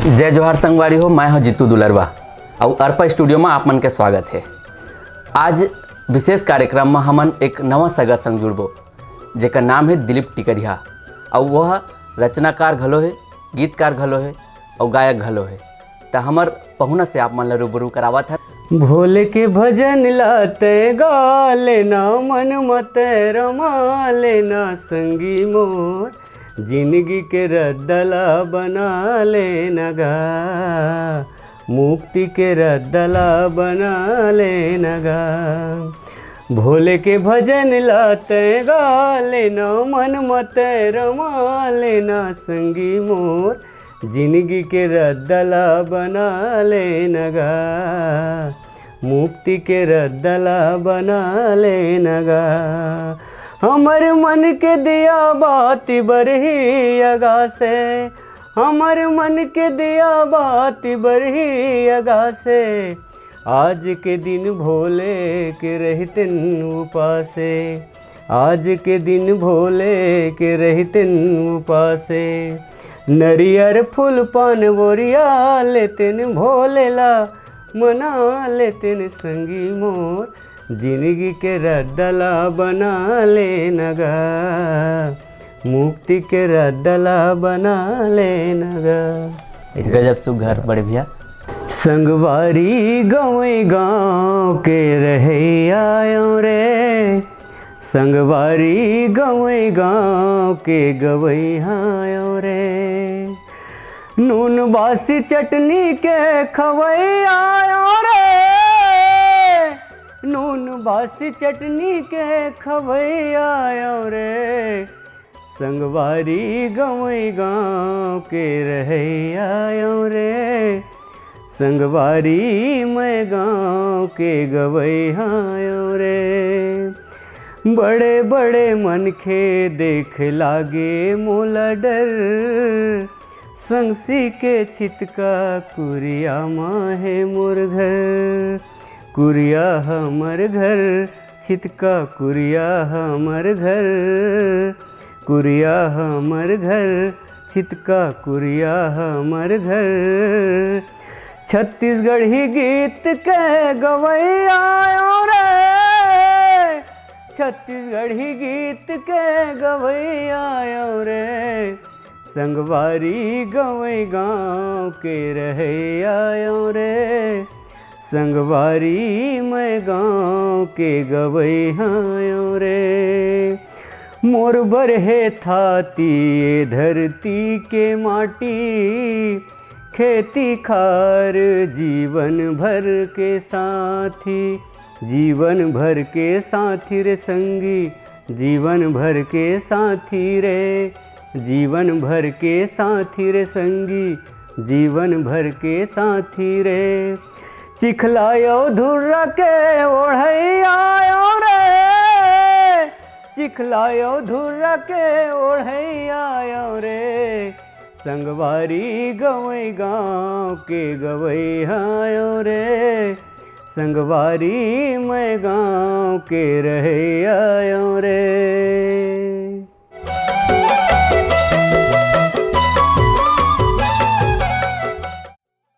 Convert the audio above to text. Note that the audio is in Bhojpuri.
जय जोहार संगवारी हो। मैं हूँ जीतू दुलरवा और अर्पा स्टूडियो में आप मन के स्वागत है। आज विशेष कार्यक्रम में हमन एक नवा सगा संग जुड़बो जेकर नाम है दिलीप टिकरिहा और वह रचनाकार घलो है, गीतकार घलो है और गायक घलो है। तो हमार पहुना से आप मन ला रूबरू करावा था। भोले के भजन लाते गा लेना, मन मत रमा लेना संगी मोर, जिंदगी के रद्दला बना लेना गा, मुक्ति के रद्दला बना लेना गा। भोले के भजन लाते गा लेना, मन मत रमा लेना संगी मोर, जिंदगी के रद्दला बना लेना गा, मुक्ति के रद्दला बना लेना गा। हमर मन के दिया बाती बरही अगा से, हमर मन के दिया बाती बरही अगा से, आज के दिन भोले के रहतन उपासे, आज के दिन भोले के रहतन उपासे। नरियर फूल पान बोरिया लेतिन भोलेला मना लेतिन संगी मोर, जिंदगी के रद्दला बना लेना गा, मुक्ति के रद्दला बना लेना गा। गजब सुघर बड़े भैया। संगवारी गवई गाँव के रहे आयो रे, संगवारी गवई गाँव के गवई आयो रे, नून बासी चटनी के खवई आयो रे, नून बासी चटनी के खवई आयो रे, संगवारी गवई गाँव के रहे आयो रे, संगवारी मैं गाँव के गवई आयो रे। बड़े बड़े मनखे देख लागे मोला डर, संगसी के छितका कुरिया माँ है मोर घर, कुरिया हमर घर, छितका कुरिया हमर घर, कुरिया हमर घर, छितका कुरिया हमर घर। छत्तीसगढ़ी गीत के गवई आयो रे, छत्तीसगढ़ी गीत के गवई आयो रे, संगवारी गवई गाँव के रहे आयो रे, संगवारी मैं गाँव के गवई आयो रे। मोर बरहे थाती ये धरती के माटी, खेती खार जीवन भर के साथी, जीवन भर के साथी रे संगी, जीवन भर के साथी रे, जीवन भर के साथी रे संगी, जीवन भर के साथी रे। चिखलायो धुर्रा के ओढ़ई आयो रे, चिखलायो धुर्रा के ओढ़ई आयो रे, संगवारी गवई गाँव के गवई आयो रे, संगवारी मैं गाँव के रहे आयो रे।